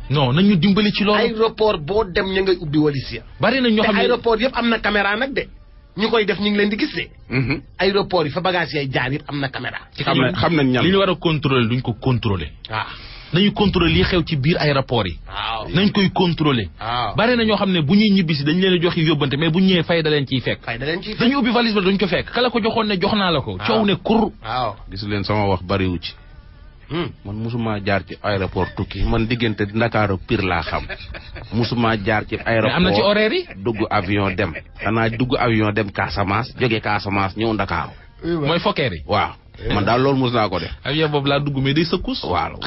non nañu dimbali ci loolu. aéroport boo dem ñu ngay ubbi walis ya. bari na ñoo xam ne aéroport yëpp am na caméra nag de. ñu koy def ñu ngi leen di gis de. aéroport yi fa bagage yay jaar yëpp am na caméra. xam nañ ñam li ñu war a contrôler duñ ko contrôler. nañu contrôler li xew ci biir aéroport yi. nañ koy contrôler. bari na ñoo xam ne bu ñuy ñibbisi dañ leen a jox yóbbante mais bu ñëwee fay da leen ciy fekk. dañu ubbi valise ba duñ ko fekk kala ko joxoon ne jox naa la ko. coow ne kur. gis leen sama wax bariwu ci. man musuma jaar ci aéroport tukki man diggante Ndakaaru Pire laa xam musuma jaar ci aéroport. am na ci horaire yi. dugg avion dem. xanaa dugg avion dem Casamance jóge Casamance ñëw Ndakaaru. mooy fokkeer yi. waaw man daal loolu mus naa ko def. avion boobu laa dugg mais day sëkkus. waaw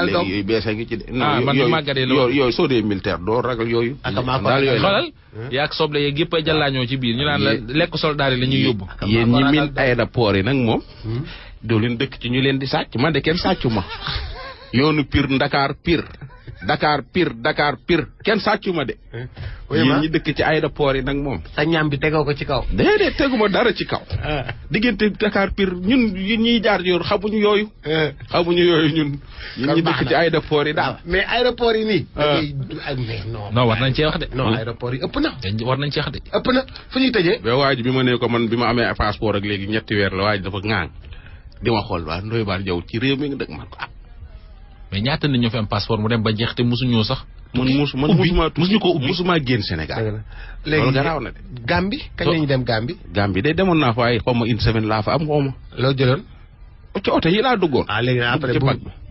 léegi bees a ngi ci de. man de màggatee loolu yooyu soo dee militaire doo ragal yooyu. xoolal yaa ak soble yeeg yëpp a jàllaañoo ci biir ñu naan la lekk soldaar yi la ñuy yóbbu. yéen ñi min aéroport yi nag moom. doo leen dëkk ci ñu leen di sàcc man de kenn sàccu ma yoonu Pire Dakar Pire kenn sàccu ma de. yéen ñi dëkk ci aéroport yi nag moom. sa ñaam bi tegoo ko ci kaw. déedéet teguma dara ci kaw. diggante Dakar Pire ñun ñiy jaar yoon xamuñu yooyu. ñun ñi dëkk ci aéroport yi daal. mais aéroport yi nii. non war nañ cee wax de. non aéroport yi ëpp na. war nañ cee wax de. ëpp na fu ñuy tëjee. mais waa ji bi ma nee ko man bi ma amee passeport ak léegi ñetti weer la waa ji dafa ŋaaŋ. di ma xool waa Ndoye Bane Diaw ci réew mi nga dëkk man ko mais ñaata nit ñoo fi am passeport mu dem ba jeex te mosuñoo sax. mosuñu ko ubbi mosuma génn Sénégal. loolu garaaw na de. Gambie kañ la ñu dem Gambie. Gambie de demoon naa fa ay xaw ma une semaine laa fa am xaw ma. loo jëloon. ci oto yi laa duggoon. léegi après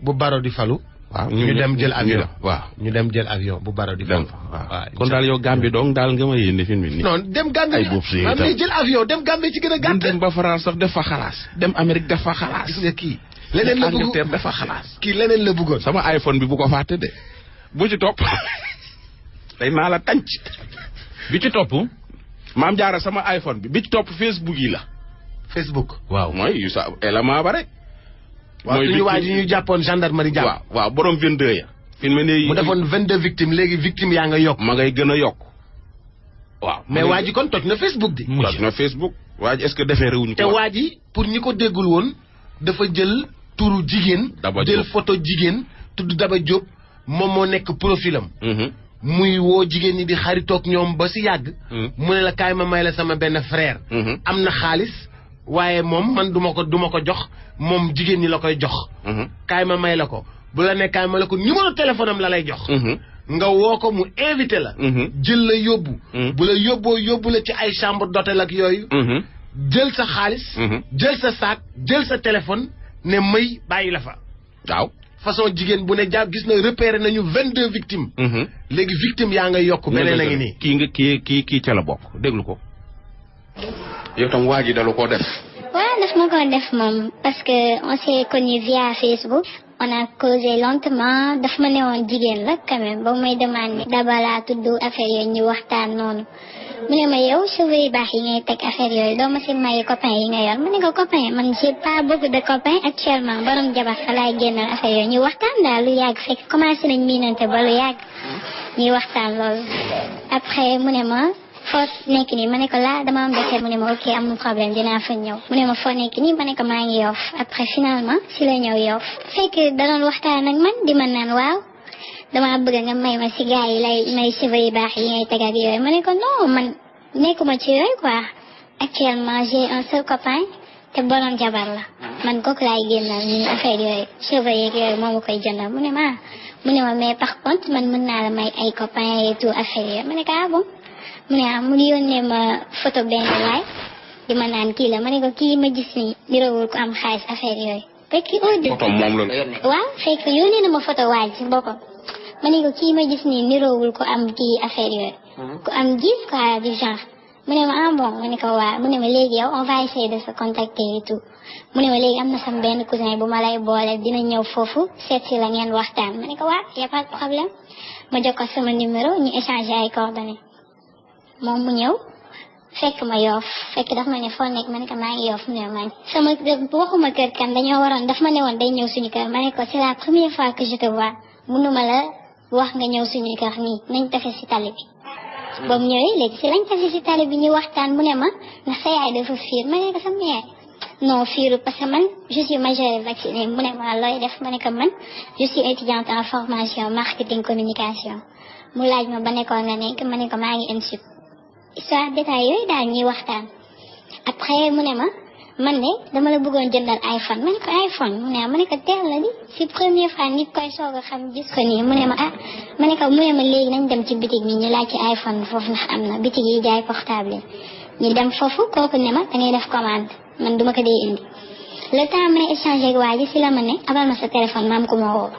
bu Baro di falu. waaw ñu dem jël avion. waaw ñu dem jël avion bu Baro di falu. waaw kon daal yow Gambie dong daal nga ma yéene fi mu nii. non dem Gambie ay boobu si yow mais jël avion dem Gambie ci gën a gàtt. dem ba France sax def fa xalaas. dem Amérique def fa xalaas. gis nga kii. leneen la bëgg Angleterre dafa xalaas. kii leneen la bëggoon. sama iPhone bi bu ko fàtte de. bu ci topp. day naa la tànc. bi ci topp. maam jaara sama iPhone bi ci topp Facebook yi la. Facebook. waaw mooy yu sa élément ba rek. mooy suñu waa ji ñu jàppoon gendarmerie jàpp. waaw borom 22 ya. fi mu ne mu defoon 22 victimes léegi victime yaa nga yokk. ma ngay gën a yokk. waaw mais waa ji kon toj na Facebook di. toj na Facebook. waa ji est-ce que defee réewuñu ko. te waa ji pour ñi ko déggul woon dafa jël turu jigéen. jël photo jigéen tudd Daba Diop moom moo nekk profilam. muy woo jigéen ñi di xaritoog ñoom ba si yàgg. mu ne la kaay ma may la sama benn frère. am na xaalis waaye moom man duma ko jox moom jigéen ñi la koy jox. kaay ma may la ko bu la ne kaay ma la ko numéro téléphone am la lay jox. nga woo ko mu invité la. jël la yóbbu. bu la yóbbu la ci ay chambre d'hôtel ak yooyu. jël sa xaalis. jël sa sac jël sa téléphone ne may bàyyi la fa. waaw. façon jigéen bu ne jàpp gis na repéré nañu 22 victimes. léegi victime yaa ngay yokk beneen a ngi nii. kii nga kii ca la bokk déglu ko. yow tam waa ji dalu koo def. waaw daf ma ko def moom parce que on s'est connu via Facebook. on a causé lentement daf ma ne woon jigéen la quand même ba may demandé. Daba laa tudd affaire yooyu ñu waxtaan noonu. mu ne ma yow cheveux yu baax yi ngay teg affaire yooyu doo ma si may copain yi nga yor ma ne ko copain man j'ai pas beaucoup de copains actuellement borom jabar sa laay génnal affaire yooyu ñu waxtaan daal lu yàgg fekk commencé nañ miinante ba lu yàgg ñuy waxtaan loolu. après mu ne ma foo nekk nii ma ne ko laa dama am defee mu ne ma ok amul problème dinaa fa ñëw mu ne ma foo nekk nii ma ne ko maa ngi Yoff après finalement si la ñëw Yoff fekk da doon waxtaan ak man di ma naan waaw. dama bëgg nga may ma si gars yi lay may cheveux yu baax yi ngay teg ak yooyu ma ne ko non man nekkuma ci yooyu quoi actuellement j'ai un seul copain te borom jabar la man kooku laay génnal ñun affaire yooyu cheveux yeeg yooyu moo ma koy jëndal mu ne ma mais par contre man mën naa la may ay copains et tout affaire yooyu ma ne ko ah bon mu ne mu yónnee ma photo benn waay di ma naan kii la ma ne ko kii ma gis nii niroowul ko am xaalis affaire yooyu fekk photo moom la waaw fekk yónnee na ma photo waaj ci boppam ma ne ko kii ma gis nii niroowul ko am kii affaire yooyu ku am gis quoi du genre mu ne ma ah bon ma ne ko waaw mu ne ma léegi yow on va essayer de se contacter et tout mu ne ma léegi am na sama benn cousin bu ma lay boole dina ñëw foofu seet si la ngeen waxtaan ma ne ko waaw y a pas de problème ma jox ko sama numéro ñu échanger ay coordonnées moom mu ñëw fekk ma Yoff fekk daf ma ne foo nekk ma ne ko maa ngi Yoff mu ne ma sama waxuma kër kan dañoo waroon daf ma ne woon day ñëw suñu kër ma ne ko c'est la première fois que je te vois mënuma la wax nga ñëw suñu kër nii nañ tafe si tali bi ba mu ñëwee léegi si lañ tafe si tali bi ñu waxtaan mu ne ma ndax sa yaay dafa fiir ma ne ko sama yaay non fiiru parce que man je suis majeure vaccinée mu ne ma looy def ma ne ko man je suis étudiante en formation marketing communication mu laaj ma ba nekkoon nga nekk ma ne ko maa ngi INSUP histoire détail yooyu daal ñuy waxtaan après mu ne ma man de dama la bëggoon jëndal iPhone ma ne ko iPhone mu ne ma ne ko teel la di si première fois nit koy soog a xam gis ko nii mu ne ma ah ma ne ko mu ne ma léegi nañ dem ci bitig bi ñu laaj ci iPhone foofu ndax am na bitig yi jaay portable ñu dem foofu kooku ne ma da ngay def commande man duma ko dee indi le temps may échanger ak waa ji si la ma ne abal ma sa téléphone ma am ku ma woo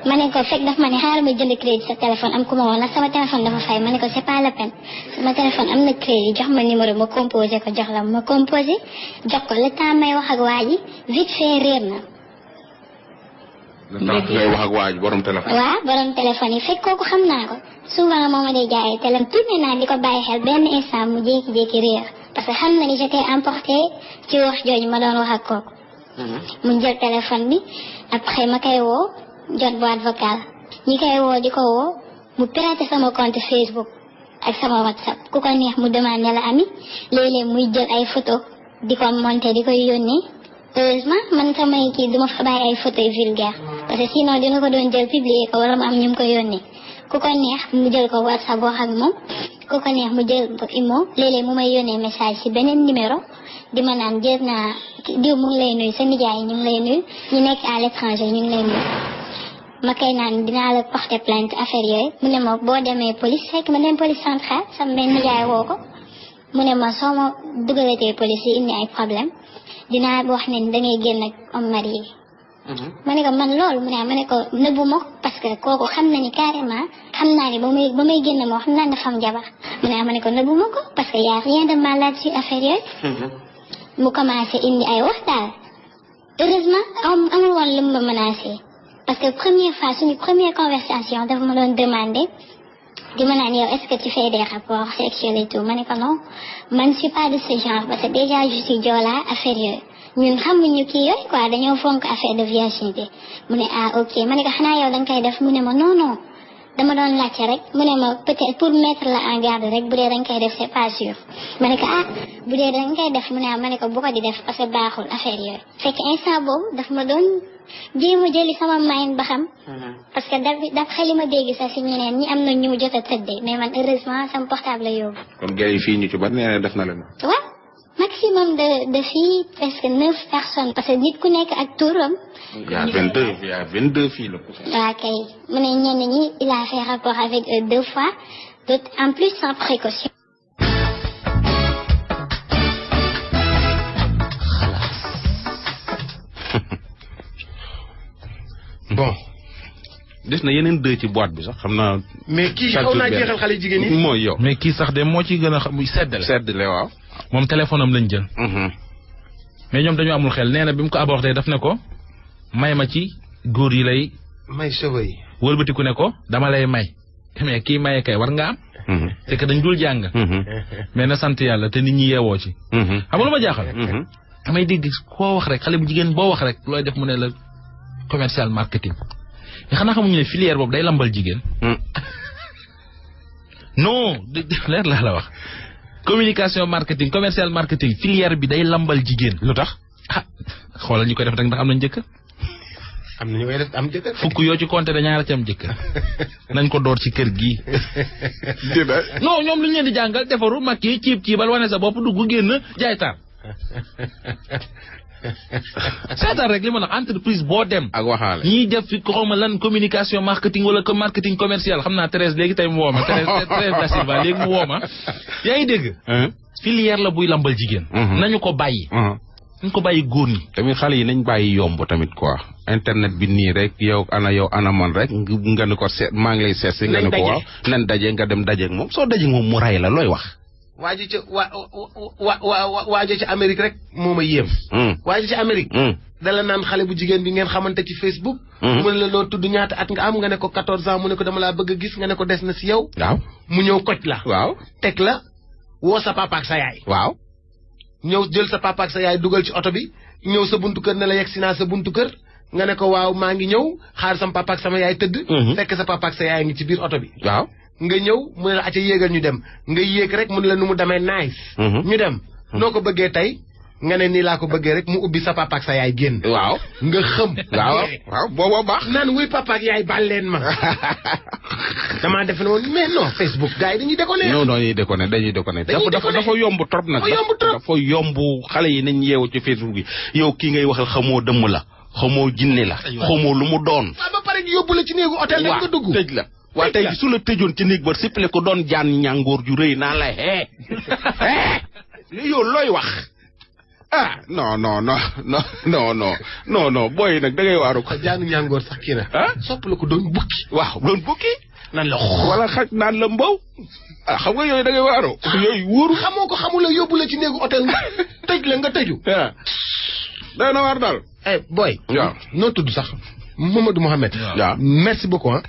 ma ne ko fekk daf ma ne xaaral ma jënd crédit sa téléphone am ku ma woo ndax sama téléphone dafa fay ma ne ko c'est pas la peine sama téléphone am na crédit jox ma numéro ma composé ko jox la ma composé jox ko le temps may wax ak waa ji vite fait réer na. le temps ngay wax ak waa ji borom téléphone. waaw borom téléphone yi fekk kooku xam naa ko souvent moo ma day jaayee téléphone tourné naa di ko bàyyi xel benn instant mu jékki-jékki réer parce que xam na ni j'étais emporté ci wax jooju ma doon wax ak kooku. mu jël téléphone bi après ma koy woo. jot boîte vocale ñi koy woo di ko woo mu piraté sama compte Facebook ak sama WhatsApp ku ko neex mu demandé la ami léeg-léeg muy jël ay photo di ko monté di koy yónnee heureusement man samay kii duma fa bàyyi ay photo vulgaire parce que sinon dina ko doon jël publier ko wala mu am ñu mu ko yónnee ku ko neex mu jël ko WhatsApp wax ak moom ku ko neex mu jël ko imo léeg-léeg mu may yónnee message ci beneen numéro di ma naan jël naa diw mu ngi lay nuyu sa nijaay ñu ngi lay nuyu ñu nekk à l'étranger ñu ngi lay nuyu ma kay naan dinaa la porter plainte affaire yooyu mu ne ma boo demee police fekk ma dem police centrale sama benn nijaay woo ko mu ne ma soo ma dugalatee police yi indi ay problème dinaa wax ne da ngay génn ak homme marié. ma ne ko man loolu mu ne ma ne ko nëbbu ma parce que kooku xam na ni carrément xam naa ni ba may génn moo xam naa dafa am jabar mu ne ma ne ko nëbbu ma ko parce que y a rien de mal là-dessus affaire yooyu. mu commencé indi ay wax daal heureusement amul woon lu ma menacé. parce que première fois suñu première conversation dafa ma doon demandé di ma naan yow est-ce que tu fais des rapports sexuels et tout ma ne ko non man je suis pas de ce genre parce que déjà je suis Joola affaire yooyu ñun xamuñu kii yooyu quoi dañoo fonk affaire de virginité mu ne ah ok ma ne ko xanaa yow da nga koy def mu ne ma non non dama doon laajte rek mu ne ma peut-être pour mettre la en garde rek bu dee da nga koy def c'est pas sûr ma ne ko ah bu dee da nga koy def mu ne ah ma ne ko bu ko di def parce que baaxul affaire yooyu fekk instant boobu daf ma doon jéem a jëli sama mayin ba xam parce que d'après li ma dégg sax si ñeneen ñi am na ñu mu jot a tëddee mais man heureusement sama portable la yóbbu. kon gars yi fii ñu ci bari nee na def na leen. waaw maximum de filles presque 9 personnes parce que nit ku nekk ak turam. il y a 22 filles la. waaw kay mu ne ñenn ñi il a fait rapport avec eux 2 fois d'autres en plus sans précaution. bon. des na yeneen 2 ci boîte bi sax xam naa. mais kii xaw naa jeexal xale jigéen ñi. mooy yow. mais kii sax de moo ci gën a xam seddale. seddale waaw. moom téléphone am lañ jël. mais ñoom dañu amul xel nee na bi mu ko abordé daf ne ko may ma ci góor yi lay. may cheveux yi. wëlbatiku ne ko dama lay may. mais kii maye kay war nga am. c'est que dañ dul jàng. mais na sant yàlla te nit ñi yeewoo ci. xam nga lu ma jaaxal. damay dégg koo wax rek xale bu jigéen boo wax rek looy def mu ne la commercial marketing. mais xanaa xamuñu ne filière boobu day lambal jigéen. non leer laa la wax. communication marketing commercial marketing filière bi day lambal jigéen. lu tax ah xoolal ñu koy def rek ndax am nañ jëkkër. am na ñu koy def am jëkkër. fukk yoo ci compter dañaara ci am jëkkër. nañ ko door ci kër gi. non ñoom lu ñu leen di jàngal defaru mag yi ciib ciibal wane sa bopp dugg génn jaay taar. seetal rek li ma wax entreprise boo dem. ak waxaale ñiy def fi xaw ma lan communication marketing wala marketing commercial xam naa Thérèse léegi tey mu woo ma Thérèse Da Silva léegi mu woo ma yaa ngi dégg. filière la buy lambal jigéen. nañu ko bàyyi. nañu ko bàyyi góor ñi. tamit xale yi nañ bàyyi yomb tamit quoi. internet bi nii rek yow ana man rek nga ne ko seet maa ngi lay seet si nga ne ko waaw nan daje nga dem dajeeg moom soo dajeeg moom mu ray la looy wax. waaji ca waaji ca Amérique rek moo ma yéem. waaji ca Amérique. dala naan xale bu jigéen bi ngeen xamante ci Facebook. mu ne la loo tudd ñaata at nga am nga ne ko 14 ans mu ne ko dama laa bëgg a gis nga ne ko des na si yow. waaw mu ñëw koj la. waaw teg la woo sa papa ak sa yaay. waaw. ñëw jël sa papa ak sa yaay dugal ci oto bi ñëw sa buntu kër ne la yegg si naa sa buntu kër nga ne ko waaw maa ngi ñëw xaar sama papa ak sama yaay tëdd. fekk sa papa ak sa yaay ngi ci biir oto bi. waaw. nga ñëw mu ne la acca yéegal ñu dem nga yéeg rek mu ne la nu mu demee nice. ñu dem noo ko bëggee tey nga ne nii laa ko bëggee rek mu ubbi sa papa ak sa yaay génn. waaw nga xëm. waaw booboo baax. naan wuy papa ak yaay baal leen ma. damaa def ne woon mais non Facebook gars yi dañuy déconné. non dañuy déconné. dafa yomb trop nag. dafa yomb xale yi nañ yeewu ci Facebook bi yow kii ngay waxal xamoo dëmm la xamoo jinne la. xamoo lu mu doon. waaw ba pare yóbbu la ci néegu hôtel rek nga dugg. tëj la. waaye tey su la tëjoon ci néeg ba sippale ko doon jaan ñàngoor ju rëy naa la yow looy wax non booy nag da ngay waaru ko jaanu ñàngoor sax kii na sopp la ko doon bukki. waaw doon bukki nan la wala xaj naan la mbaw xam nga yooyu da ngay waaru yooyu wóoru xamoo ko xamula yóbbu la ci néegu hôtel nga tëj la nga tëju day na waar daal booy waaw noo tudd sax Mamadou Mohamed. waaw merci beaucoup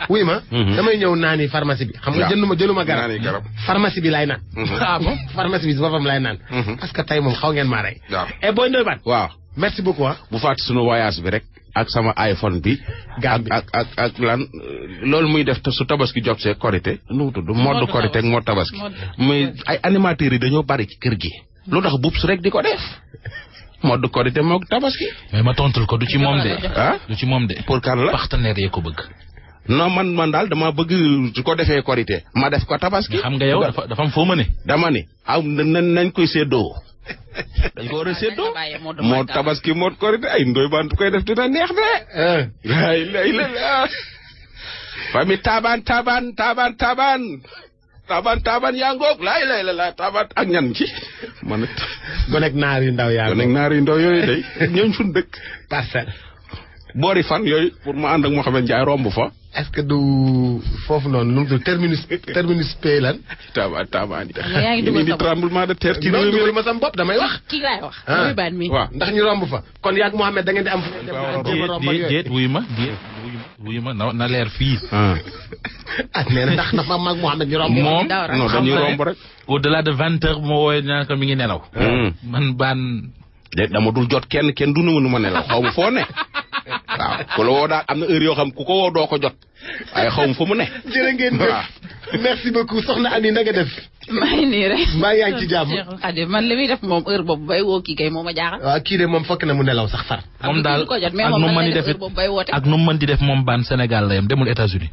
wuy ma. damay ñëw naani pharmacie bi. xam nga jëluma garab. pharmacie bi laay naan. Bon pharmacie bi si boppam laay naan. parce que tey moom xaw ngeen maa rey. waaw booy Ndoye Bane. waaw merci beaucoup bu fàtte sunu voyage bi rek. ak sama iPhone bi. ak lan loolu muy def su tabaski jot see korité. nu mu tudd mode korité ak mode tabaski. muy ay animateurs yi dañoo bari ci kër gi. lu tax bubs rek di ko def. mode korité moog tabaski. mais ma tontul ko du ci moom de. du ci moom de. pour kan la partenaire yee ko bëgg. non man daal dama bëgg su ko defee korité ma def ko tabaski. xam nga yow dafa am foo ma ne. dama ne nañ koy séddoo. dañ ko war a séddoo. moo tabaski moo korité ay Ndoye Bane du koy def dina neex de. famille taban yaa ngoog la taban ak ñan ci man gonek naar yu ndaw yaa gonek naar yu ndaw yooyu day ñooñ fun dëkk parcelle boori fan yooyu pour ma ànd ak Mouhamed Ndiaye romb fa est-ce que du foofu noonu nu mu tudd terminus pay lan taban di tremblement de terre ci réew mi ma sam bopp damay wax kii laay wax Ndoye Bane mi waaw ndax ñu romb fa kon yaag Mouhamed da ngeen di am déet wuy ma na leer fii nee na ndax dafa mag Mouhamed ñu romb moom non dañuy romb rek au-delà de 20 heures moo wooye ñaan ko mi ngi nelaw man Bane de dama dul jot kenn du nu ma nelaw xaw ma foo ne waaw ku la woo daal am na heure yoo xam ku ko woo doo ko jot waaye xaw ma fu mu ne jërë ngeen def merci beaucoup soxna Ami na nga def maa ngi nii rek mbaa yaa ngi ci jàmm Xadim man li muy def moom heure boobu bay woo kii kay moo ma jaaxal waaw kii de moom fokk na mu nelaw sax far moom daal ak nu mën di def moom Bane Sénégal la yam demul États-Unis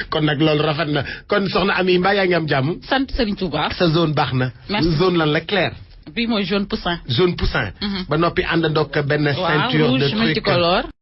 kon nag loolu rafet na kon soxna Ami mbaa yaa ngi am jàmm sant Serigne Touba sa zone baax na zone lan la clair bii mooy jaune poussin ba noppi àndandoog benn ceinture de truc multicolore